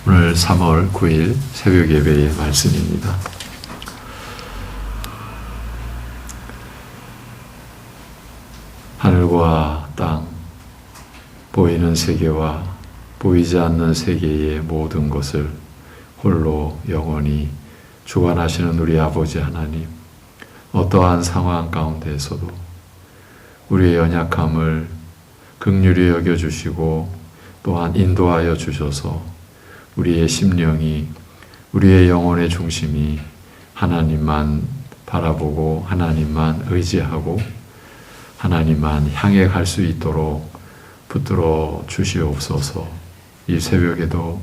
오늘 3월 9일 새벽 예배의 말씀입니다. 하늘과 땅, 보이는 세계와 보이지 않는 세계의 모든 것을 홀로 영원히 주관하시는 우리 아버지 하나님, 어떠한 상황 가운데에서도 우리의 연약함을 긍휼히 여겨주시고 또한 인도하여 주셔서 우리의 심령이, 우리의 영혼의 중심이 하나님만 바라보고 하나님만 의지하고 하나님만 향해 갈 수 있도록 붙들어 주시옵소서. 이 새벽에도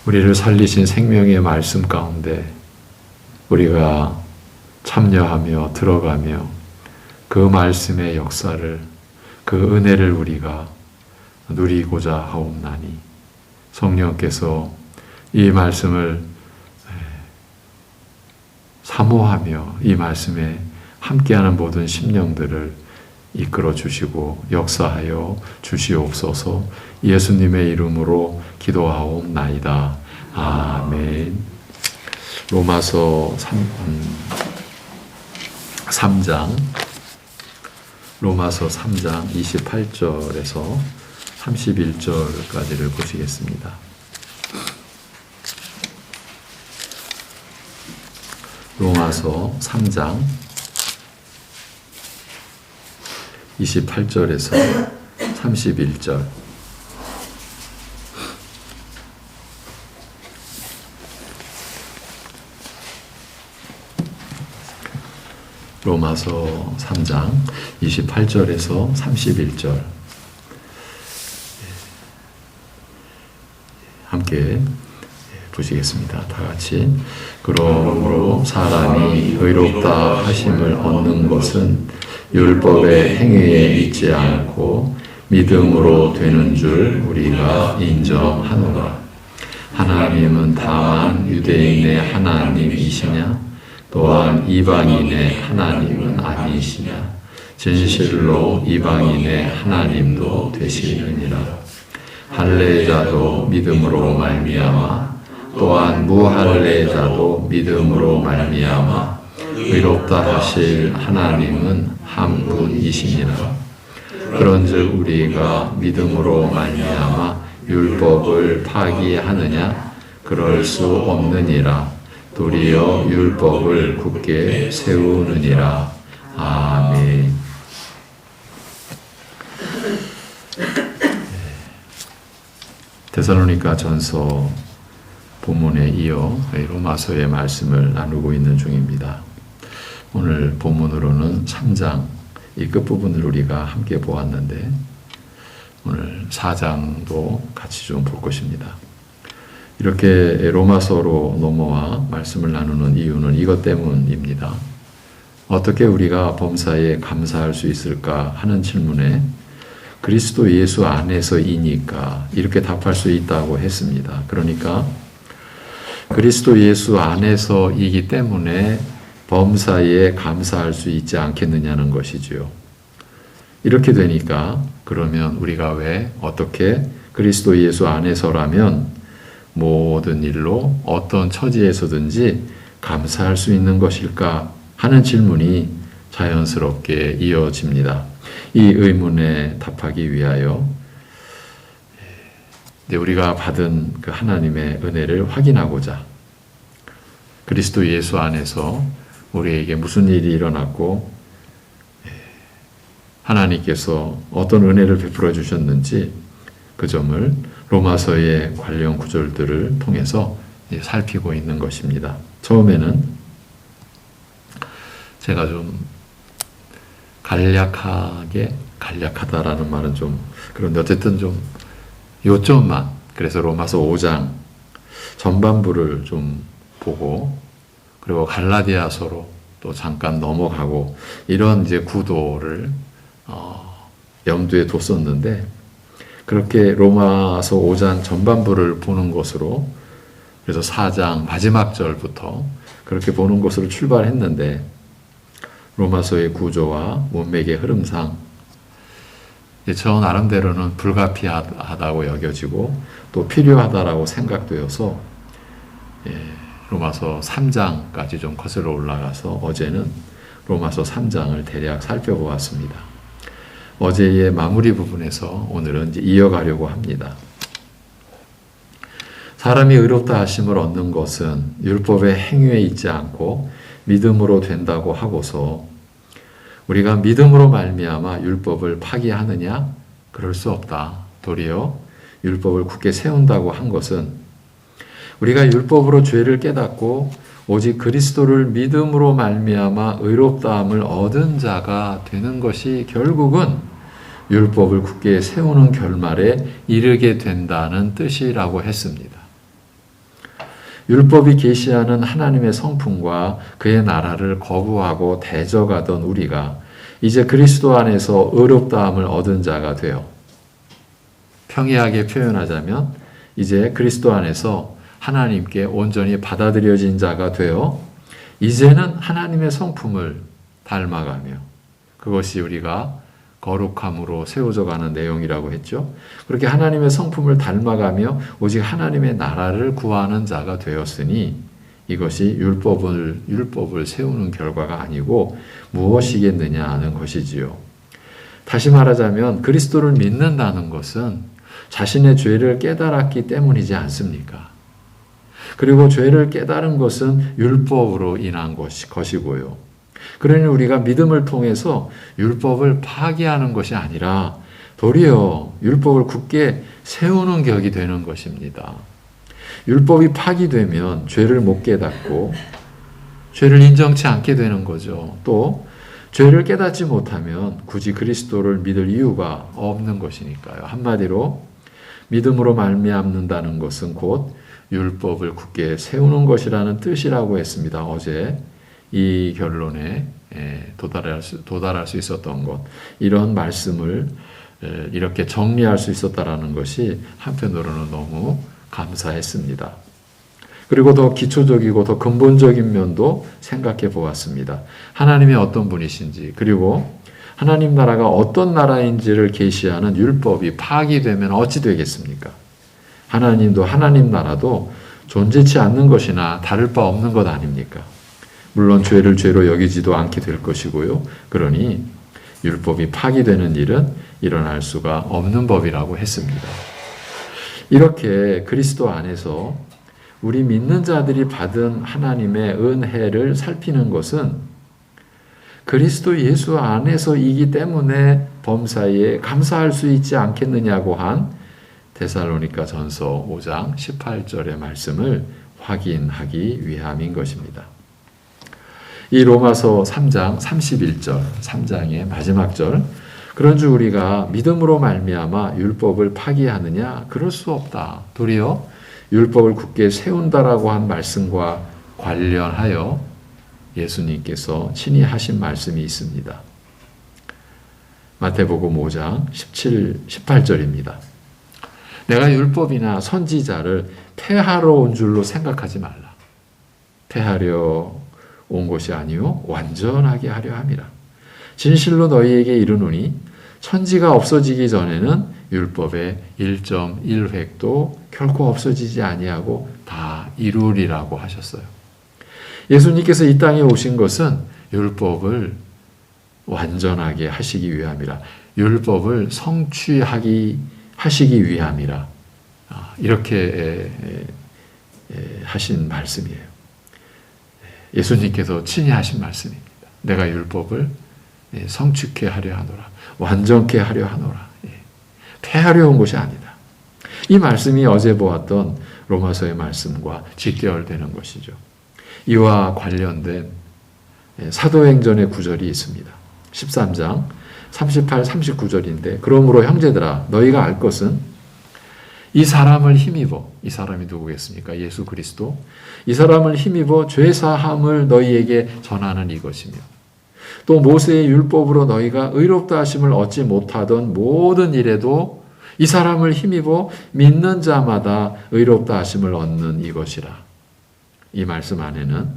우리를 살리신 생명의 말씀 가운데 우리가 참여하며 들어가며 그 말씀의 역사를, 그 은혜를 우리가 누리고자 하옵나니 성령께서 이 말씀을 사모하며 이 말씀에 함께하는 모든 심령들을 이끌어 주시고 역사하여 주시옵소서. 예수님의 이름으로 기도하옵나이다. 아멘. 로마서 3장 28절에서 31절까지를 보시겠습니다. 로마서 3장 28절에서 31절. 로마서 3장 28절에서 31절. 함께 보시겠습니다. 다 같이. 그러므로 사람이 의롭다 하심을 얻는 것은 율법의 행위에 있지 않고 믿음으로 되는 줄 우리가 인정하노라. 하나님은 다만 유대인의 하나님이시냐? 또한 이방인의 하나님은 아니시냐? 진실로 이방인의 하나님도 되시느니라. 할례자도 믿음으로 말미암아 또한 무할례자도 믿음으로 말미암아 의롭다 하실 하나님은 한 분이시니라. 그런즉 우리가 믿음으로 말미암아 율법을 파기하느냐? 그럴 수 없느니라. 도리어 율법을 굳게 세우느니라. 아멘. 데살로니가 전서 본문에 이어 로마서의 말씀을 나누고 있는 중입니다. 오늘 본문으로는 3장 이 끝부분을 우리가 함께 보았는데 오늘 4장도 같이 좀 볼 것입니다. 이렇게 로마서로 넘어와 말씀을 나누는 이유는 이것 때문입니다. 어떻게 우리가 범사에 감사할 수 있을까 하는 질문에 그리스도 예수 안에서이니까 이렇게 답할 수 있다고 했습니다. 그러니까 그리스도 예수 안에서이기 때문에 범사에 감사할 수 있지 않겠느냐는 것이지요. 이렇게 되니까 그러면 우리가 왜 어떻게 그리스도 예수 안에서라면 모든 일로 어떤 처지에서든지 감사할 수 있는 것일까 하는 질문이 자연스럽게 이어집니다. 이 의문에 답하기 위하여 우리가 받은 그 하나님의 은혜를 확인하고자 그리스도 예수 안에서 우리에게 무슨 일이 일어났고 하나님께서 어떤 은혜를 베풀어 주셨는지 그 점을 로마서의 관련 구절들을 통해서 살피고 있는 것입니다. 처음에는 제가 좀 간략하다라는 말은 좀 그런데 어쨌든 좀 요점만, 그래서 로마서 5장 전반부를 좀 보고 그리고 갈라디아서로 또 잠깐 넘어가고 이런 이제 구도를 염두에 뒀었는데 그렇게 로마서 5장 전반부를 보는 것으로 그래서 4장 마지막 절부터 그렇게 보는 것으로 출발했는데 로마서의 구조와 문맥의 흐름상 저 나름대로는 불가피하다고 여겨지고 또 필요하다라고 생각되어서 로마서 3장까지 좀 거슬러 올라가서 어제는 로마서 3장을 대략 살펴보았습니다. 어제의 마무리 부분에서 오늘은 이제 이어가려고 합니다. 사람이 의롭다 하심을 얻는 것은 율법의 행위에 있지 않고 믿음으로 된다고 하고서 우리가 믿음으로 말미암아 율법을 파기하느냐? 그럴 수 없다. 도리어 율법을 굳게 세운다고 한 것은 우리가 율법으로 죄를 깨닫고 오직 그리스도를 믿음으로 말미암아 의롭다함을 얻은 자가 되는 것이 결국은 율법을 굳게 세우는 결말에 이르게 된다는 뜻이라고 했습니다. 율법이 계시하는 하나님의 성품과 그의 나라를 거부하고 대적하던 우리가 이제 그리스도 안에서 의롭다함을 얻은 자가 되어 평이하게 표현하자면 이제 그리스도 안에서 하나님께 온전히 받아들여진 자가 되어 이제는 하나님의 성품을 닮아가며 그것이 우리가 거룩함으로 세워져 가는 내용이라고 했죠. 그렇게 하나님의 성품을 닮아가며 오직 하나님의 나라를 구하는 자가 되었으니 이것이 율법을 세우는 결과가 아니고 무엇이겠느냐 하는 것이지요. 다시 말하자면 그리스도를 믿는다는 것은 자신의 죄를 깨달았기 때문이지 않습니까? 그리고 죄를 깨달은 것은 율법으로 인한 것이고요. 그러니 우리가 믿음을 통해서 율법을 파기하는 것이 아니라 도리어 율법을 굳게 세우는 격이 되는 것입니다. 율법이 파기되면 죄를 못 깨닫고 죄를 인정치 않게 되는 거죠. 또 죄를 깨닫지 못하면 굳이 그리스도를 믿을 이유가 없는 것이니까요. 한마디로 믿음으로 말미암는다는 것은 곧 율법을 굳게 세우는 것이라는 뜻이라고 했습니다. 어제 이 결론에 도달할 수 있었던 것, 이런 말씀을 이렇게 정리할 수 있었다라는 것이 한편으로는 너무 감사했습니다. 그리고 더 기초적이고 더 근본적인 면도 생각해 보았습니다. 하나님이 어떤 분이신지, 그리고 하나님 나라가 어떤 나라인지를 계시하는 율법이 파기되면 어찌 되겠습니까? 하나님도 하나님 나라도 존재치 않는 것이나 다를 바 없는 것 아닙니까? 물론 죄를 죄로 여기지도 않게 될 것이고요. 그러니 율법이 파기되는 일은 일어날 수가 없는 법이라고 했습니다. 이렇게 그리스도 안에서 우리 믿는 자들이 받은 하나님의 은혜를 살피는 것은 그리스도 예수 안에서이기 때문에 범사에 감사할 수 있지 않겠느냐고 한 데살로니가 전서 5장 18절의 말씀을 확인하기 위함인 것입니다. 이 로마서 3장 31절, 3장의 마지막 절, 그런즉 우리가 믿음으로 말미암아 율법을 파기하느냐? 그럴 수 없다. 도리어 율법을 굳게 세운다라고 한 말씀과 관련하여 예수님께서 친히 하신 말씀이 있습니다. 마태복음 5장 18절입니다. 내가 율법이나 선지자를 폐하러 온 줄로 생각하지 말라. 폐하려 온 것이 아니요 완전하게 하려 함이라. 진실로 너희에게 이르노니 천지가 없어지기 전에는 율법의 1.1획도 결코 없어지지 아니하고 다 이루리라고 하셨어요. 예수님께서 이 땅에 오신 것은 율법을 완전하게 하시기 위함이라. 율법을 하시기 위함이라. 이렇게 하신 말씀이에요. 예수님께서 친히 하신 말씀입니다. 내가 율법을 성취케 하려 하노라. 완전케 하려 하노라. 폐하려 온 것이 아니다. 이 말씀이 어제 보았던 로마서의 말씀과 직결되는 것이죠. 이와 관련된 사도행전의 구절이 있습니다. 13장 38, 39절인데 그러므로 형제들아 너희가 알 것은 이 사람을 힘입어, 이 사람이 누구겠습니까? 예수 그리스도. 이 사람을 힘입어 죄사함을 너희에게 전하는 이것이며 또 모세의 율법으로 너희가 의롭다 하심을 얻지 못하던 모든 일에도 이 사람을 힘입어 믿는 자마다 의롭다 하심을 얻는 이것이라. 이 말씀 안에는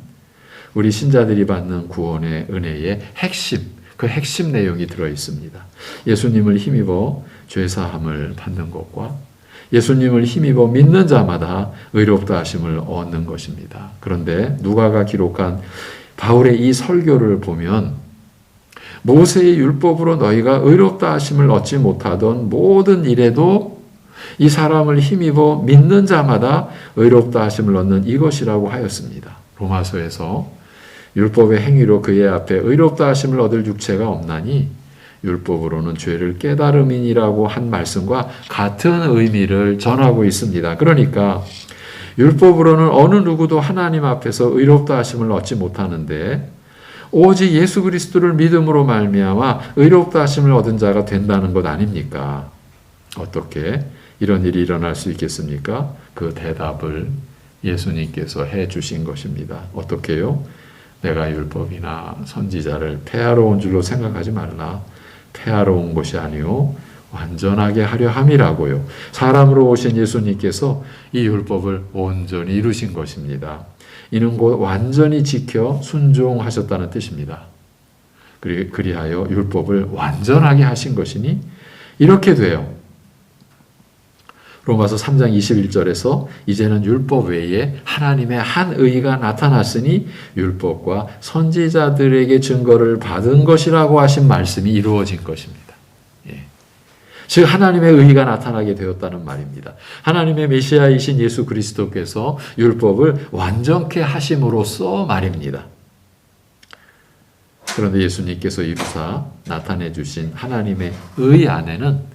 우리 신자들이 받는 구원의 은혜의 핵심, 그 핵심 내용이 들어 있습니다. 예수님을 힘입어 죄사함을 받는 것과 예수님을 힘입어 믿는 자마다 의롭다 하심을 얻는 것입니다. 그런데 누가가 기록한 바울의 이 설교를 보면 모세의 율법으로 너희가 의롭다 하심을 얻지 못하던 모든 일에도 이 사람을 힘입어 믿는 자마다 의롭다 하심을 얻는 이것이라고 하였습니다. 로마서에서 율법의 행위로 그의 앞에 의롭다 하심을 얻을 육체가 없나니 율법으로는 죄를 깨달음이니라고 한 말씀과 같은 의미를 전하고 있습니다. 그러니까 율법으로는 어느 누구도 하나님 앞에서 의롭다 하심을 얻지 못하는데 오직 예수 그리스도를 믿음으로 말미암아 의롭다 하심을 얻은 자가 된다는 것 아닙니까? 어떻게 이런 일이 일어날 수 있겠습니까? 그 대답을 예수님께서 해 주신 것입니다. 어떻게요? 내가 율법이나 선지자를 폐하러 온 줄로 생각하지 말라. 폐하러 온 것이 아니요 완전하게 하려 함이라고요. 사람으로 오신 예수님께서 이 율법을 온전히 이루신 것입니다. 이는 곧 완전히 지켜 순종하셨다는 뜻입니다. 그리하여 율법을 완전하게 하신 것이니 이렇게 돼요. 로마서 3장 21절에서 이제는 율법 외에 하나님의 한 의가 나타났으니 율법과 선지자들에게 증거를 받은 것이라고 하신 말씀이 이루어진 것입니다. 즉 하나님의 의가 나타나게 되었다는 말입니다. 하나님의 메시아이신 예수 그리스도께서 율법을 완전케 하심으로써 말입니다. 그런데 예수님께서 이루사 나타내 주신 하나님의 의 안에는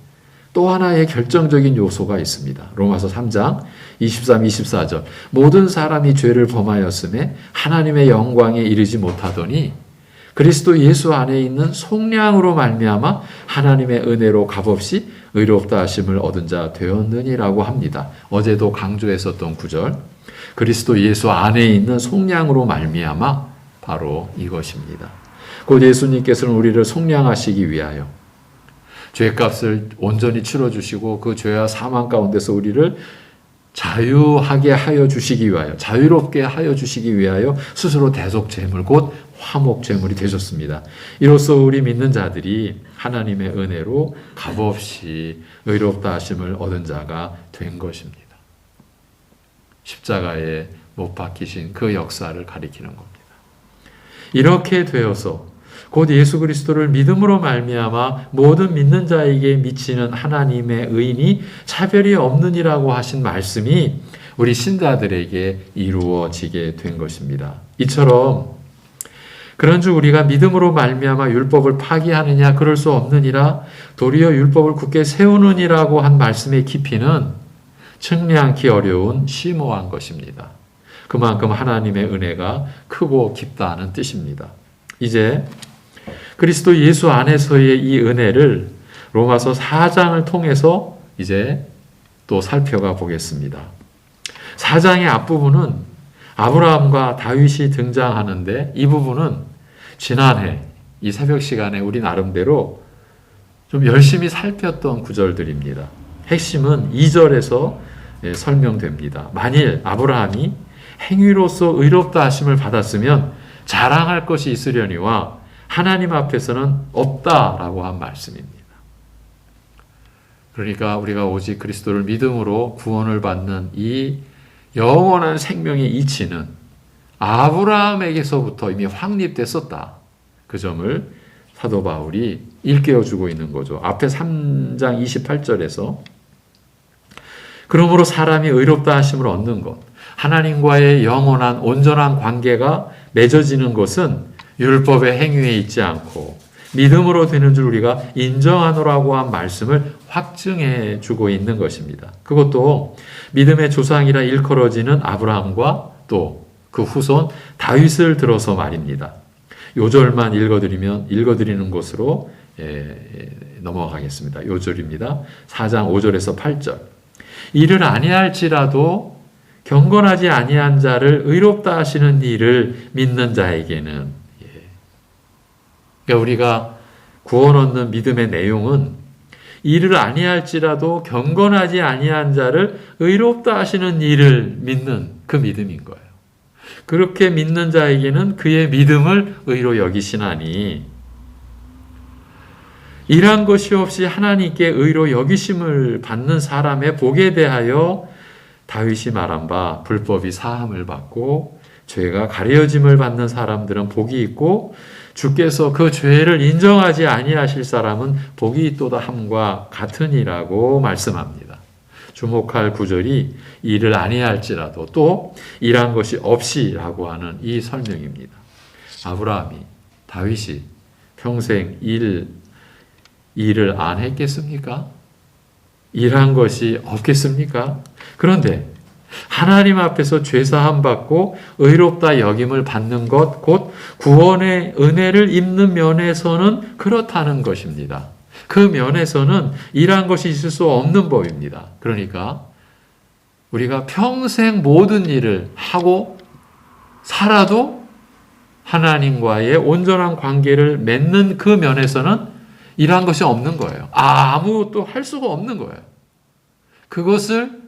또 하나의 결정적인 요소가 있습니다. 로마서 3장 23, 24절 모든 사람이 죄를 범하였음에 하나님의 영광에 이르지 못하더니 그리스도 예수 안에 있는 속량으로 말미암아 하나님의 은혜로 값없이 의롭다 하심을 얻은 자 되었느니라고 합니다. 어제도 강조했었던 구절 그리스도 예수 안에 있는 속량으로 말미암아 바로 이것입니다. 곧 예수님께서는 우리를 속량하시기 위하여 죄값을 온전히 치러주시고 그 죄와 사망 가운데서 우리를 자유하게 하여 주시기 위하여 자유롭게 하여 주시기 위하여 스스로 대속제물 곧 화목제물이 되셨습니다. 이로써 우리 믿는 자들이 하나님의 은혜로 값없이 의롭다 하심을 얻은 자가 된 것입니다. 십자가에 못 박히신 그 역사를 가리키는 겁니다. 이렇게 되어서 곧 예수 그리스도를 믿음으로 말미암아 모든 믿는 자에게 미치는 하나님의 의인이 차별이 없느니라고 하신 말씀이 우리 신자들에게 이루어지게 된 것입니다. 이처럼 그런즉 우리가 믿음으로 말미암아 율법을 파기하느냐 그럴 수 없느니라 도리어 율법을 굳게 세우느니라고 한 말씀의 깊이는 측량하기 어려운 심오한 것입니다. 그만큼 하나님의 은혜가 크고 깊다는 뜻입니다. 이제 그리스도 예수 안에서의 이 은혜를 로마서 4장을 통해서 이제 또 살펴가 보겠습니다. 4장의 앞부분은 아브라함과 다윗이 등장하는데 이 부분은 지난해 이 새벽 시간에 우리 나름대로 좀 열심히 살폈던 구절들입니다. 핵심은 2절에서 설명됩니다. 만일 아브라함이 행위로서 의롭다 하심을 받았으면 자랑할 것이 있으려니와 하나님 앞에서는 없다라고 한 말씀입니다. 그러니까 우리가 오직 그리스도를 믿음으로 구원을 받는 이 영원한 생명의 이치는 아브라함에게서부터 이미 확립됐었다. 그 점을 사도 바울이 일깨워주고 있는 거죠. 앞에 3장 28절에서 그러므로 사람이 의롭다 하심을 얻는 것, 하나님과의 영원한 온전한 관계가 맺어지는 것은 율법의 행위에 있지 않고 믿음으로 되는 줄 우리가 인정하노라고 한 말씀을 확증해 주고 있는 것입니다. 그것도 믿음의 조상이라 일컬어지는 아브라함과 또 그 후손 다윗을 들어서 말입니다. 요절만 읽어드리는 것으로 넘어가겠습니다. 요절입니다. 4장 5절에서 8절. 이를 아니할지라도 경건하지 아니한 자를 의롭다 하시는 이를 믿는 자에게는 그러니까 우리가 구원 얻는 믿음의 내용은 이를 아니할지라도 경건하지 아니한 자를 의롭다 하시는 이를 믿는 그 믿음인 거예요. 그렇게 믿는 자에게는 그의 믿음을 의로 여기시나니 일한 것이 없이 하나님께 의로 여기심을 받는 사람의 복에 대하여 다윗이 말한 바 불법이 사함을 받고 죄가 가려짐을 받는 사람들은 복이 있고 주께서 그 죄를 인정하지 아니하실 사람은 복이 있도다 함과 같으니라고 말씀합니다. 주목할 구절이 일을 아니할지라도 또 일한 것이 없이라고 하는 이 설명입니다. 아브라함이 다윗이 평생 일을 안 했겠습니까? 일한 것이 없겠습니까? 그런데 하나님 앞에서 죄사함 받고 의롭다 여김을 받는 것, 곧 구원의 은혜를 입는 면에서는 그렇다는 것입니다. 그 면에서는 일한 것이 있을 수 없는 법입니다. 그러니까 우리가 평생 모든 일을 하고 살아도 하나님과의 온전한 관계를 맺는 그 면에서는 일한 것이 없는 거예요. 아무것도 할 수가 없는 거예요. 그것을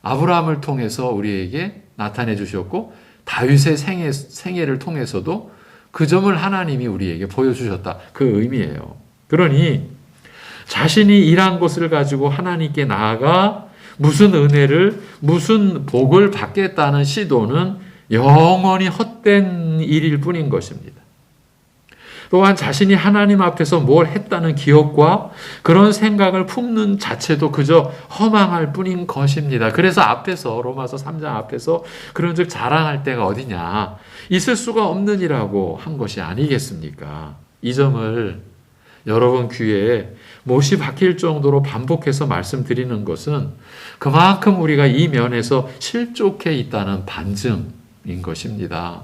아브라함을 통해서 우리에게 나타내 주셨고 다윗의 생애를 통해서도 그 점을 하나님이 우리에게 보여주셨다. 그 의미예요. 그러니 자신이 일한 것을 가지고 하나님께 나아가 무슨 은혜를, 무슨 복을 받겠다는 시도는 영원히 헛된 일일 뿐인 것입니다. 또한 자신이 하나님 앞에서 뭘 했다는 기억과 그런 생각을 품는 자체도 그저 허망할 뿐인 것입니다. 그래서 앞에서 로마서 3장 앞에서 그런즉 자랑할 때가 어디냐, 있을 수가 없느니라고 한 것이 아니겠습니까? 이 점을 여러분 귀에 못이 박힐 정도로 반복해서 말씀드리는 것은 그만큼 우리가 이 면에서 실족해 있다는 반증인 것입니다.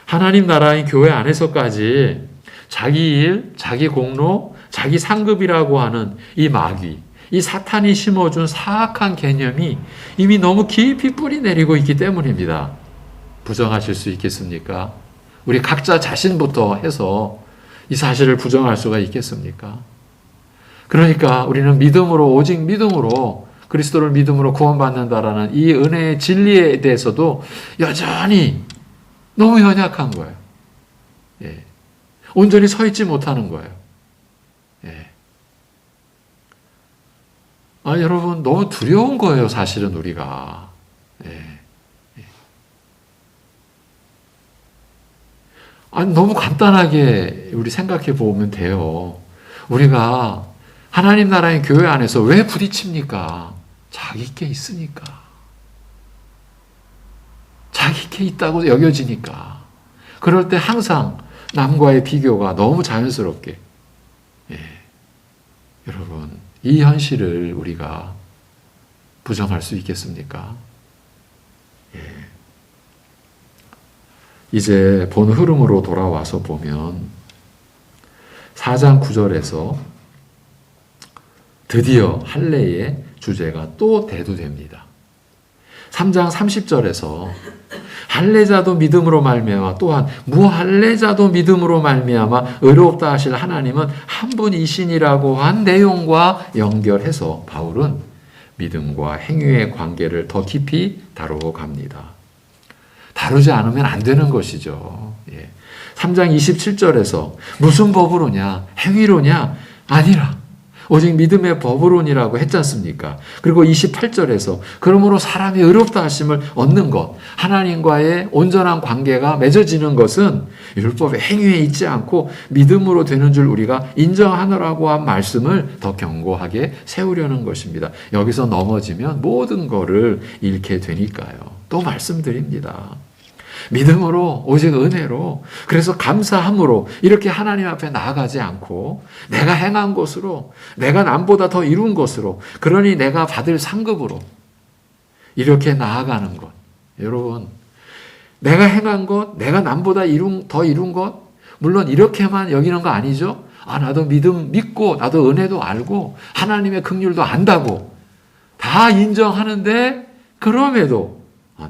하나님 나라인 교회 안에서까지 자기 일, 자기 공로, 자기 상급이라고 하는 이 마귀, 이 사탄이 심어준 사악한 개념이 이미 너무 깊이 뿌리 내리고 있기 때문입니다. 부정하실 수 있겠습니까? 우리 각자 자신부터 해서 이 사실을 부정할 수가 있겠습니까? 그러니까 우리는 믿음으로, 오직 믿음으로, 그리스도를 믿음으로 구원받는다라는 이 은혜의 진리에 대해서도 여전히 너무 연약한 거예요. 예. 온전히 서 있지 못하는 거예요. 예. 여러분, 너무 두려운 거예요, 사실은 우리가. 예. 예. 너무 간단하게 우리 생각해 보면 돼요. 우리가 하나님 나라의 교회 안에서 왜 부딪힙니까? 자기께 있으니까. 자기께 있다고 여겨지니까. 그럴 때 항상 남과의 비교가 너무 자연스럽게. 예. 여러분, 이 현실을 우리가 부정할 수 있겠습니까? 예. 이제 본 흐름으로 돌아와서 보면 4장 9절에서 드디어 할례의 주제가 또 대두됩니다. 3장 30절에서 할례자도 믿음으로 말미암아 또한 무할례자도 믿음으로 말미암아 의롭다 하실 하나님은 한 분이시니라고 한 내용과 연결해서 바울은 믿음과 행위의 관계를 더 깊이 다루어 갑니다. 다루지 않으면 안 되는 것이죠. 3장 27절에서 무슨 법으로냐? 행위로냐? 아니라 오직 믿음의 법으로니라고 했지 않습니까? 그리고 28절에서 그러므로 사람이 의롭다 하심을 얻는 것, 하나님과의 온전한 관계가 맺어지는 것은 율법의 행위에 있지 않고 믿음으로 되는 줄 우리가 인정하노라고 한 말씀을 더 견고하게 세우려는 것입니다. 여기서 넘어지면 모든 거를 잃게 되니까요. 또 말씀드립니다. 믿음으로, 오직 은혜로, 그래서 감사함으로 이렇게 하나님 앞에 나아가지 않고 내가 행한 것으로, 내가 남보다 더 이룬 것으로, 그러니 내가 받을 상급으로 이렇게 나아가는 것. 여러분, 내가 행한 것, 내가 남보다 더 이룬 것, 물론 이렇게만 여기는 거 아니죠? 나도 믿음 믿고, 나도 은혜도 알고, 하나님의 긍휼도 안다고 다 인정하는데, 그럼에도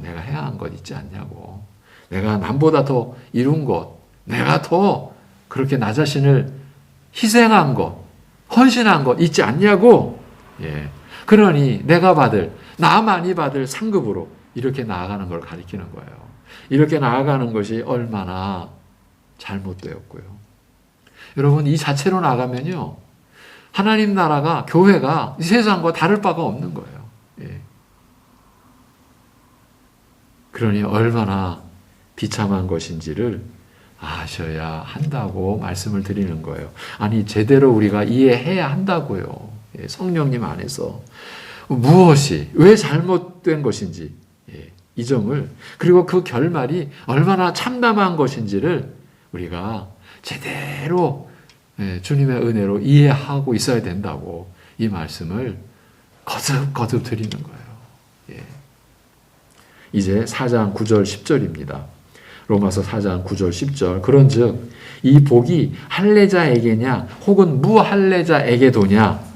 내가 행한 것 있지 않냐고. 내가 남보다 더 이룬 것, 내가 더 그렇게 나 자신을 희생한 것, 헌신한 것 있지 않냐고. 예. 그러니 내가 나만이 받을 상급으로 이렇게 나아가는 걸 가리키는 거예요. 이렇게 나아가는 것이 얼마나 잘못되었고요. 여러분, 이 자체로 나가면요, 하나님 나라가, 교회가 이 세상과 다를 바가 없는 거예요. 예. 그러니 얼마나 비참한 것인지를 아셔야 한다고 말씀을 드리는 거예요. 아니, 제대로 우리가 이해해야 한다고요. 예, 성령님 안에서 무엇이 왜 잘못된 것인지, 예, 이 점을, 그리고 그 결말이 얼마나 참담한 것인지를 우리가 제대로, 예, 주님의 은혜로 이해하고 있어야 된다고 이 말씀을 거듭 드리는 거예요. 예. 이제 4장 9절 10절입니다. 로마서 4장 9절 10절. 그런즉 이 복이 할례자에게냐 혹은 무할례자에게도냐,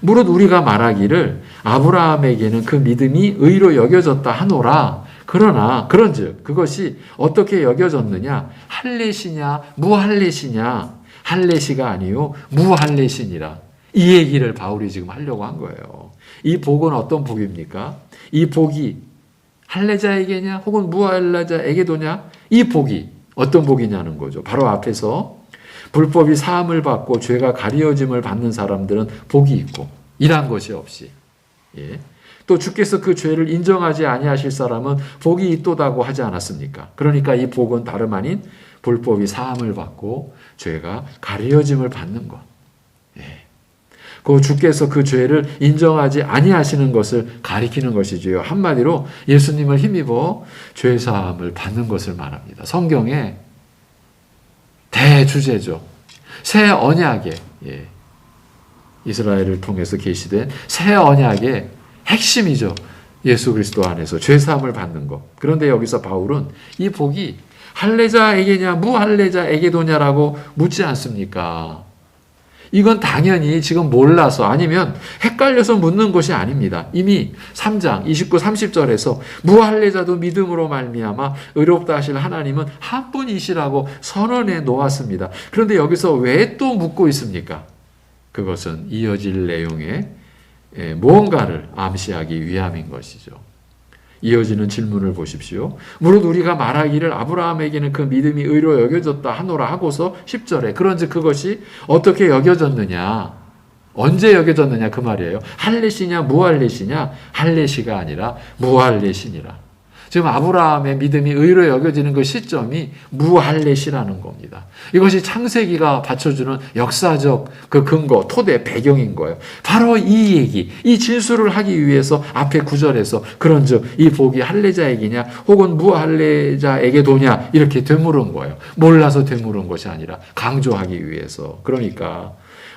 무릇 우리가 말하기를 아브라함에게는 그 믿음이 의로 여겨졌다 하노라. 그러나 그런즉 그것이 어떻게 여겨졌느냐, 할례시냐 무할례시냐, 할례시가 아니요 무할례시니라. 이 얘기를 바울이 지금 하려고 한 거예요. 이 복은 어떤 복입니까? 이 복이 할례자에게냐 혹은 무할례자에게도냐, 이 복이 어떤 복이냐는 거죠. 바로 앞에서 불법이 사함을 받고 죄가 가리워짐을 받는 사람들은 복이 있고 이러한 것이 없이, 예, 또 주께서 그 죄를 인정하지 아니하실 사람은 복이 있도다고 하지 않았습니까? 그러니까 이 복은 다름 아닌 불법이 사함을 받고 죄가 가리워짐을 받는 것. 예. 그 주께서 그 죄를 인정하지 아니하시는 것을 가리키는 것이지요. 한마디로 예수님을 힘입어 죄사함을 받는 것을 말합니다. 성경의 대주제죠. 새 언약의, 예, 이스라엘을 통해서 계시된 새 언약의 핵심이죠. 예수 그리스도 안에서 죄사함을 받는 것. 그런데 여기서 바울은 이 복이 할례자에게냐 무할례자에게도냐라고 묻지 않습니까? 이건 당연히 지금 몰라서 아니면 헷갈려서 묻는 것이 아닙니다. 이미 3장 29, 30절에서 무할례자도 믿음으로 말미암아 의롭다 하실 하나님은 한 분이시라고 선언해 놓았습니다. 그런데 여기서 왜 또 묻고 있습니까? 그것은 이어질 내용에 무언가를 암시하기 위함인 것이죠. 이어지는 질문을 보십시오. 무릇 우리가 말하기를 아브라함에게는 그 믿음이 의로 여겨졌다 하노라 하고서 10절에 그런즉 그것이 어떻게 여겨졌느냐, 언제 여겨졌느냐 그 말이에요. 할례시냐 무할례시냐, 할례시가 아니라 무할례시니라. 지금 아브라함의 믿음이 의로 여겨지는 그 시점이 무할례시라는 겁니다. 이것이 창세기가 받쳐주는 역사적 그 근거, 토대, 배경인 거예요. 바로 이 얘기, 이 진술을 하기 위해서 앞에 9절에서 그런즉 이 복이 할례자에게냐 혹은 무할례자에게도냐 이렇게 되물은 거예요. 몰라서 되물은 것이 아니라 강조하기 위해서. 그러니까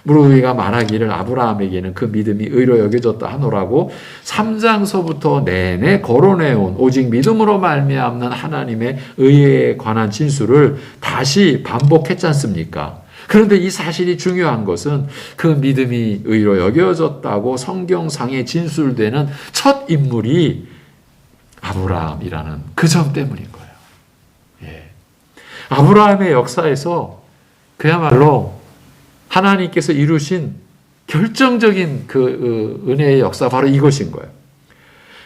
무릇 우리가 말하기를 아브라함에게는 그 믿음이 의로 여겨졌다 하노라고 3장서부터 내내 거론해온 오직 믿음으로 말미암는 하나님의 의에 관한 진술을 다시 반복했지 않습니까? 그런데 이 사실이 중요한 것은 그 믿음이 의로 여겨졌다고 성경상에 진술되는 첫 인물이 아브라함이라는 그 점 때문인 거예요. 예. 아브라함의 역사에서 그야말로 하나님께서 이루신 결정적인 그 은혜의 역사, 바로 이것인 거예요.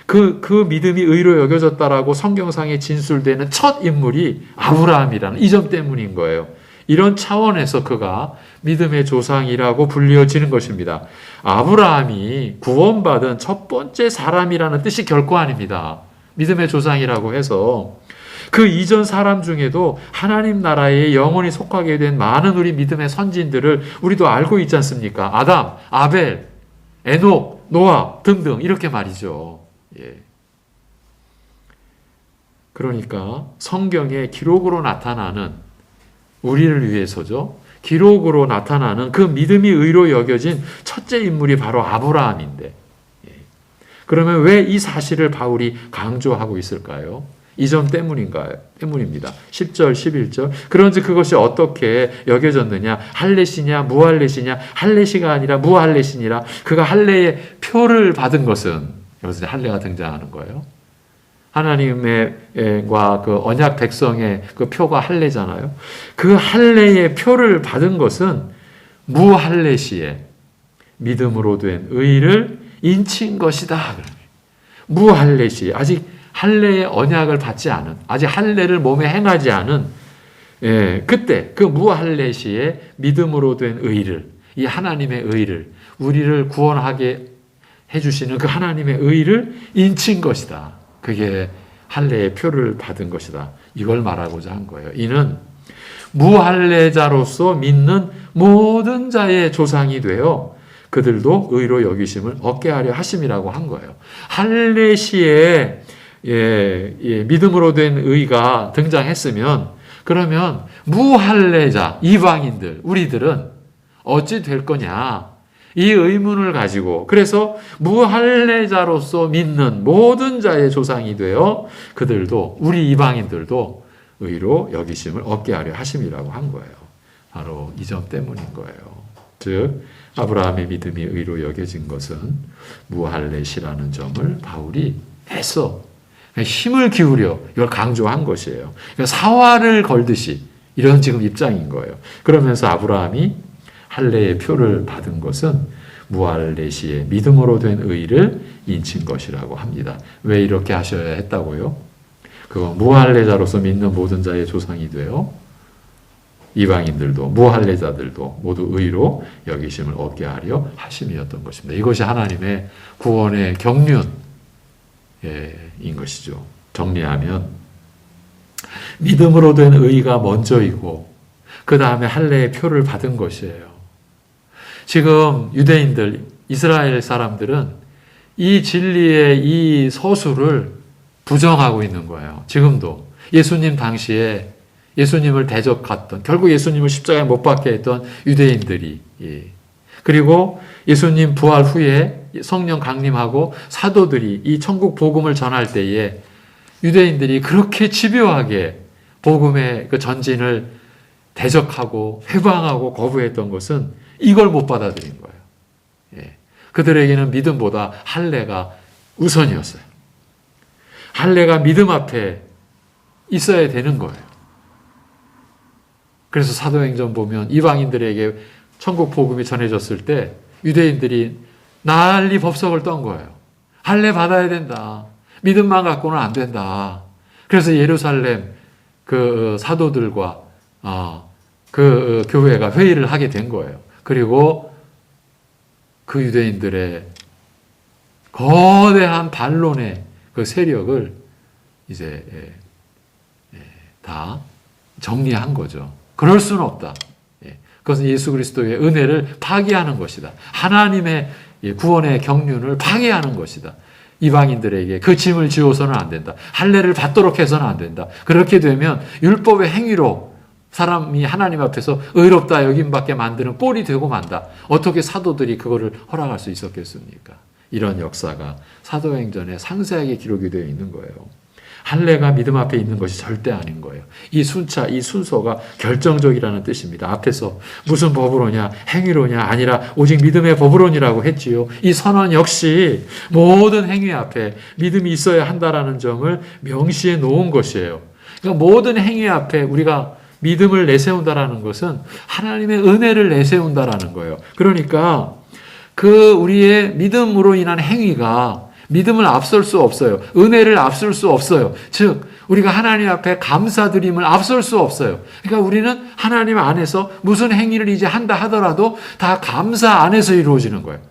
그 믿음이 의로 여겨졌다라고 성경상에 진술되는 첫 인물이 아브라함이라는 이 점 때문인 거예요. 이런 차원에서 그가 믿음의 조상이라고 불려지는 것입니다. 아브라함이 구원받은 첫 번째 사람이라는 뜻이 결코 아닙니다. 믿음의 조상이라고 해서 그 이전 사람 중에도 하나님 나라에 영원히 속하게 된 많은 우리 믿음의 선진들을 우리도 알고 있지 않습니까? 아담, 아벨, 에녹, 노아 등등 이렇게 말이죠. 예. 그러니까 성경의 기록으로 나타나는, 우리를 위해서죠, 기록으로 나타나는 그 믿음이 의로 여겨진 첫째 인물이 바로 아브라함인데, 예. 그러면 왜 이 사실을 바울이 강조하고 있을까요? 이 점 때문입니다. 10절, 11절. 그런즉 그것이 어떻게 여겨졌느냐? 할례시냐, 무할례시냐? 할례시가 아니라 무할례시니라. 그가 할례의 표를 받은 것은, 여기서 할례가 등장하는 거예요. 하나님과 그 언약 백성의 그 표가 할례잖아요. 그 할례의 표를 받은 것은 무할례시에 믿음으로 된 의를 인친 것이다. 무할례시, 아직 할례의 언약을 받지 않은, 아직 할례를 몸에 행하지 않은 그때 그 무할례시에 믿음으로 된 의를, 이 하나님의 의를, 우리를 구원하게 해주시는 그 하나님의 의를 인친 것이다. 그게 할례의 표를 받은 것이다. 이걸 말하고자 한 거예요. 이는 무할례자로서 믿는 모든 자의 조상이 되어 그들도 의로 여기심을 얻게 하려 하심이라고 한 거예요. 할례 시에 믿음으로 된 의가 등장했으면 그러면 무할례자, 이방인들, 우리들은 어찌 될 거냐? 이 의문을 가지고 그래서 무할례자로서 믿는 모든 자의 조상이 되어 그들도 우리 이방인들도 의로 여기심을 얻게 하려 하심이라고 한 거예요. 바로 이 점 때문인 거예요. 즉 아브라함의 믿음이 의로 여겨진 것은 무할례시라는 점을 바울이 애써 힘을 기울여 이걸 강조한 것이에요. 그러니까 사활을 걸듯이 이런 지금 입장인 거예요. 그러면서 아브라함이 할례의 표를 받은 것은 무할례시에 믿음으로 된 의를 인친 것이라고 합니다. 왜 이렇게 하셔야 했다고요? 그건 무할례자로서 믿는 모든 자의 조상이 되어 이방인들도 무할례자들도 모두 의로 여기심을 얻게 하려 하심이었던 것입니다. 이것이 하나님의 구원의 경륜인 것이죠. 정리하면 믿음으로 된 의가 먼저이고 그 다음에 할례의 표를 받은 것이에요. 지금 유대인들, 이스라엘 사람들은 이 진리의 이 서술을 부정하고 있는 거예요. 지금도 예수님 당시에 예수님을 대적했던, 결국 예수님을 십자가에 못 박게 했던 유대인들이, 그리고 예수님 부활 후에 성령 강림하고 사도들이 이 천국 복음을 전할 때에 유대인들이 그렇게 집요하게 복음의 그 전진을 대적하고 회방하고 거부했던 것은 이걸 못 받아들인 거예요. 그들에게는 믿음보다 할례가 우선이었어요. 할례가 믿음 앞에 있어야 되는 거예요. 그래서 사도행전 보면 이방인들에게 천국 복음이 전해졌을 때 유대인들이 난리 법석을 떤 거예요. 할례 받아야 된다. 믿음만 갖고는 안 된다. 그래서 예루살렘 그 사도들과 그 교회가 회의를 하게 된 거예요. 그리고 그 유대인들의 거대한 반론의 그 세력을 이제 다 정리한 거죠. 그럴 수는 없다. 그것은 예수 그리스도의 은혜를 파기하는 것이다. 하나님의 구원의 경륜을 파기하는 것이다. 이방인들에게 그 짐을 지워서는 안 된다. 할례를 받도록 해서는 안 된다. 그렇게 되면 율법의 행위로 사람이 하나님 앞에서 의롭다 여김밖에 만드는 꼴이 되고 만다. 어떻게 사도들이 그거를 허락할 수 있었겠습니까? 이런 역사가 사도행전에 상세하게 기록이 되어 있는 거예요. 할례가 믿음 앞에 있는 것이 절대 아닌 거예요. 이 순차, 이 순서가 결정적이라는 뜻입니다. 앞에서 무슨 법으로냐, 행위로냐 아니라 오직 믿음의 법으로니라고 했지요. 이 선언 역시 모든 행위 앞에 믿음이 있어야 한다라는 점을 명시해 놓은 것이에요. 그러니까 모든 행위 앞에 우리가 믿음을 내세운다라는 것은 하나님의 은혜를 내세운다라는 거예요. 그러니까 그 우리의 믿음으로 인한 행위가 믿음을 앞설 수 없어요. 은혜를 앞설 수 없어요. 즉 우리가 하나님 앞에 감사드림을 앞설 수 없어요. 그러니까 우리는 하나님 안에서 무슨 행위를 이제 한다 하더라도 다 감사 안에서 이루어지는 거예요.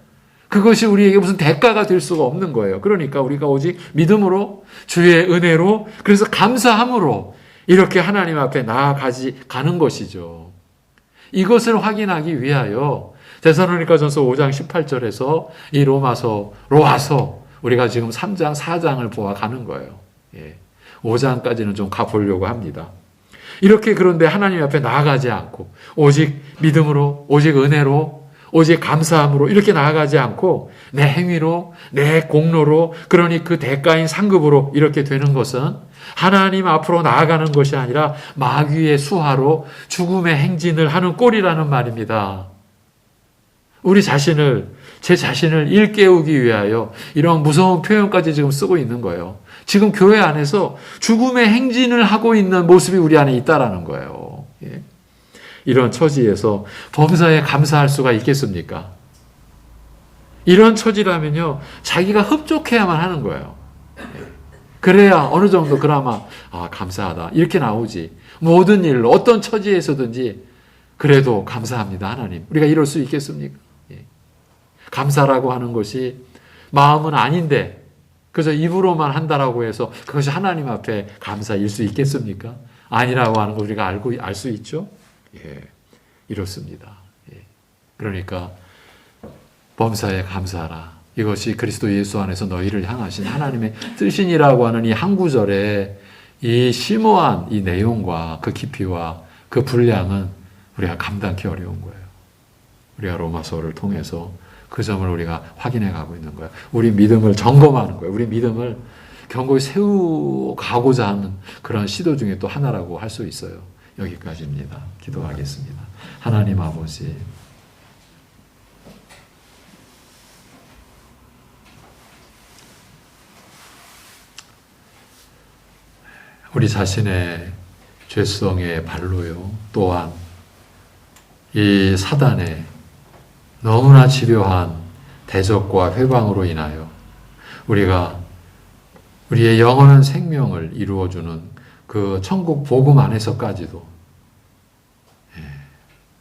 그것이 우리에게 무슨 대가가 될 수가 없는 거예요. 그러니까 우리가 오직 믿음으로 주의 은혜로 그래서 감사함으로 이렇게 하나님 앞에 나아가는 것이죠. 이것을 확인하기 위하여 데살로니가전서 5장 18절에서 이 로마서로 와서 우리가 지금 3장, 4장을 보아가는 거예요. 5장까지는 좀 가보려고 합니다. 이렇게 그런데 하나님 앞에 나아가지 않고 오직 믿음으로, 오직 은혜로, 오직 감사함으로 이렇게 나아가지 않고 내 행위로, 내 공로로, 그러니 그 대가인 상급으로 이렇게 되는 것은 하나님 앞으로 나아가는 것이 아니라 마귀의 수하로 죽음의 행진을 하는 꼴이라는 말입니다. 우리 제 자신을 일깨우기 위하여 이런 무서운 표현까지 지금 쓰고 있는 거예요. 지금 교회 안에서 죽음의 행진을 하고 있는 모습이 우리 안에 있다라는 거예요. 이런 처지에서 범사에 감사할 수가 있겠습니까? 이런 처지라면요, 자기가 흡족해야만 하는 거예요. 그래야 어느 정도 그나마 감사하다 이렇게 나오지. 모든 일로 어떤 처지에서든지 그래도 감사합니다 하나님. 우리가 이럴 수 있겠습니까? 예. 감사라고 하는 것이 마음은 아닌데 그래서 입으로만 한다라고 해서 그것이 하나님 앞에 감사일 수 있겠습니까? 아니라고 하는 거 우리가 알 수 있죠? 예, 이렇습니다. 예. 그러니까 범사에 감사하라. 이것이 그리스도 예수 안에서 너희를 향하신 하나님의 뜻이니라고 하는 이 한 구절에 이 심오한 이 내용과 그 깊이와 그 분량은 우리가 감당하기 어려운 거예요. 우리가 로마서를 통해서 그 점을 우리가 확인해 가고 있는 거예요. 우리 믿음을 점검하는 거예요. 우리 믿음을 견고히 세워가고자 하는 그런 시도 중에 또 하나라고 할 수 있어요. 여기까지입니다. 기도하겠습니다. 하나님 아버지, 우리 자신의 죄성의 발로요, 또한 이 사단의 너무나 집요한 대적과 회방으로 인하여 우리가 우리의 영원한 생명을 이루어주는 그 천국 복음 안에서까지도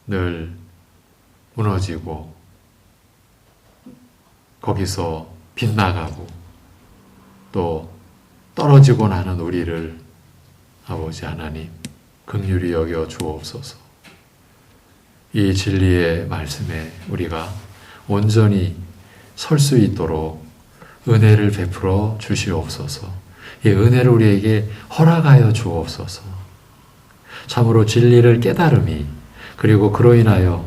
늘 무너지고 거기서 빗나가고 또 떨어지고 나는 우리를 아버지 하나님 긍휼히 여겨 주옵소서. 이 진리의 말씀에 우리가 온전히 설 수 있도록 은혜를 베풀어 주시옵소서. 이 은혜를 우리에게 허락하여 주옵소서. 참으로 진리를 깨달음이 그리고 그로 인하여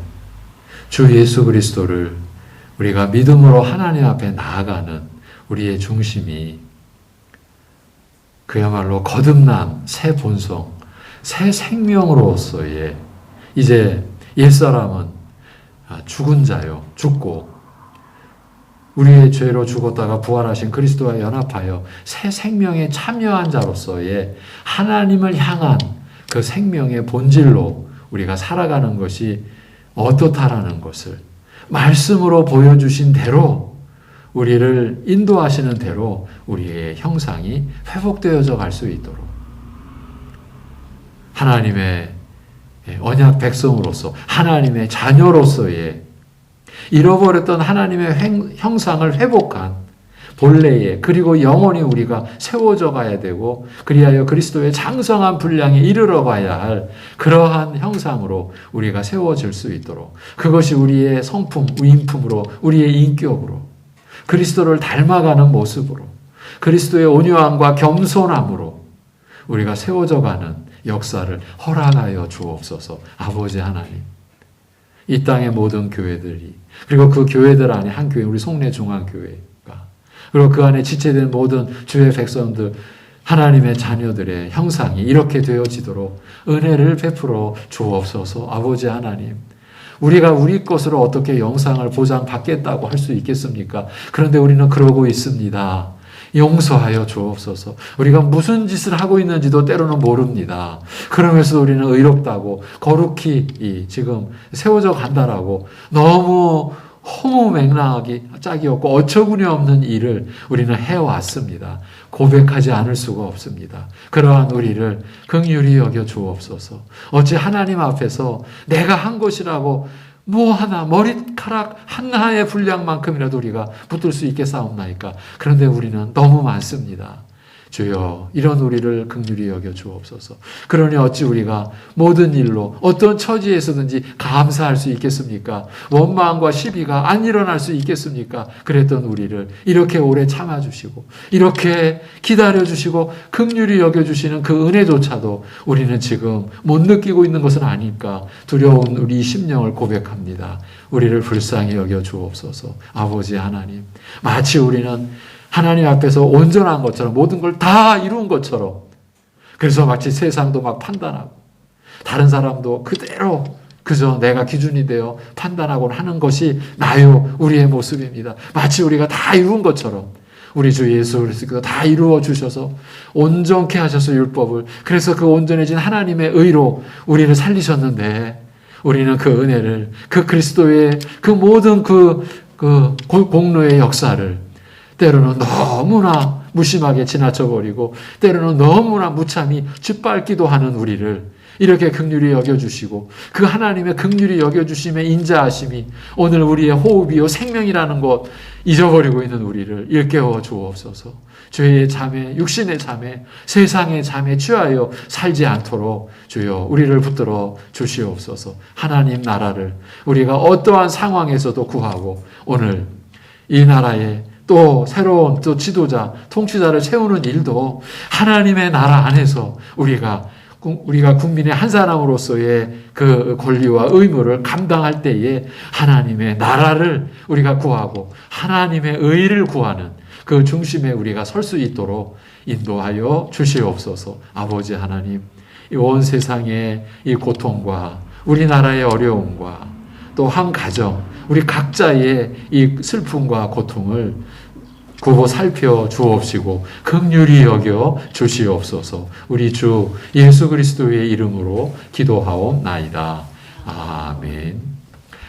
주 예수 그리스도를 우리가 믿음으로 하나님 앞에 나아가는 우리의 중심이 그야말로 거듭난 새 본성, 새 생명으로서의 이제 옛사람은 죽은 자요, 죽고 우리의 죄로 죽었다가 부활하신 그리스도와 연합하여 새 생명에 참여한 자로서의 하나님을 향한 그 생명의 본질로 우리가 살아가는 것이 어떻다라는 것을 말씀으로 보여주신 대로 우리를 인도하시는 대로 우리의 형상이 회복되어져 갈 수 있도록 하나님의 언약 백성으로서 하나님의 자녀로서의 잃어버렸던 하나님의 형상을 회복한 본래의 그리고 영원히 우리가 세워져 가야 되고 그리하여 그리스도의 장성한 분량에 이르러 가야 할 그러한 형상으로 우리가 세워질 수 있도록 그것이 우리의 성품, 위인품으로 우리의 인격으로 그리스도를 닮아가는 모습으로 그리스도의 온유함과 겸손함으로 우리가 세워져 가는 역사를 허락하여 주옵소서. 아버지 하나님, 이 땅의 모든 교회들이 그리고 그 교회들 안에 한 교회 우리 송내중앙교회가 그리고 그 안에 지체된 모든 주의 백성들 하나님의 자녀들의 형상이 이렇게 되어지도록 은혜를 베풀어 주옵소서. 아버지 하나님, 우리가 우리 것으로 어떻게 영상을 보장받겠다고 할 수 있겠습니까? 그런데 우리는 그러고 있습니다. 용서하여 주옵소서. 우리가 무슨 짓을 하고 있는지도 때로는 모릅니다. 그러면서 우리는 의롭다고 거룩히 지금 세워져 간다라고 너무 허무맹랑하기 짝이 없고 어처구니 없는 일을 우리는 해왔습니다. 고백하지 않을 수가 없습니다. 그러한 우리를 긍휼히 여겨 주옵소서. 어찌 하나님 앞에서 내가 한 것이라고 뭐 하나 머리카락 하나의 분량만큼이라도 우리가 붙들 수 있게 싸움나이까. 그런데 우리는 너무 많습니다. 주여, 이런 우리를 긍휼히 여겨 주옵소서. 그러니 어찌 우리가 모든 일로 어떤 처지에서든지 감사할 수 있겠습니까? 원망과 시비가 안 일어날 수 있겠습니까? 그랬던 우리를 이렇게 오래 참아주시고 이렇게 기다려주시고 긍휼히 여겨주시는 그 은혜조차도 우리는 지금 못 느끼고 있는 것은 아닐까 두려운 우리 심령을 고백합니다. 우리를 불쌍히 여겨 주옵소서. 아버지 하나님, 마치 우리는 하나님 앞에서 온전한 것처럼 모든 걸 다 이룬 것처럼 그래서 마치 세상도 막 판단하고 다른 사람도 그대로 그저 내가 기준이 되어 판단하곤 하는 것이 나요 우리의 모습입니다. 마치 우리가 다 이룬 것처럼 우리 주 예수 그리스도가 다 이루어 주셔서 온전케 하셔서 율법을 그래서 그 온전해진 하나님의 의로 우리를 살리셨는데 우리는 그 은혜를 그 그리스도의 그 모든 그 공로의 역사를 때로는 너무나 무심하게 지나쳐버리고 때로는 너무나 무참히 짓밟기도 하는 우리를 이렇게 긍휼히 여겨주시고 그 하나님의 긍휼히 여겨주심의 인자하심이 오늘 우리의 호흡이요 생명이라는 것 잊어버리고 있는 우리를 일깨워 주옵소서. 죄의 잠에 육신의 잠에 세상의 잠에 취하여 살지 않도록 주여 우리를 붙들어 주시옵소서. 하나님 나라를 우리가 어떠한 상황에서도 구하고 오늘 이 나라에 또 새로운 또 지도자 통치자를 세우는 일도 하나님의 나라 안에서 우리가 국민의 한 사람으로서의 그 권리와 의무를 감당할 때에 하나님의 나라를 우리가 구하고 하나님의 의를 구하는 그 중심에 우리가 설 수 있도록 인도하여 주시옵소서. 아버지 하나님, 온 세상의 이 고통과 우리나라의 어려움과 또 한 가정, 우리 각자의 이 슬픔과 고통을 구보 살펴 주옵시고 긍휼히 여겨 주시옵소서. 우리 주 예수 그리스도의 이름으로 기도하옵나이다. 아멘.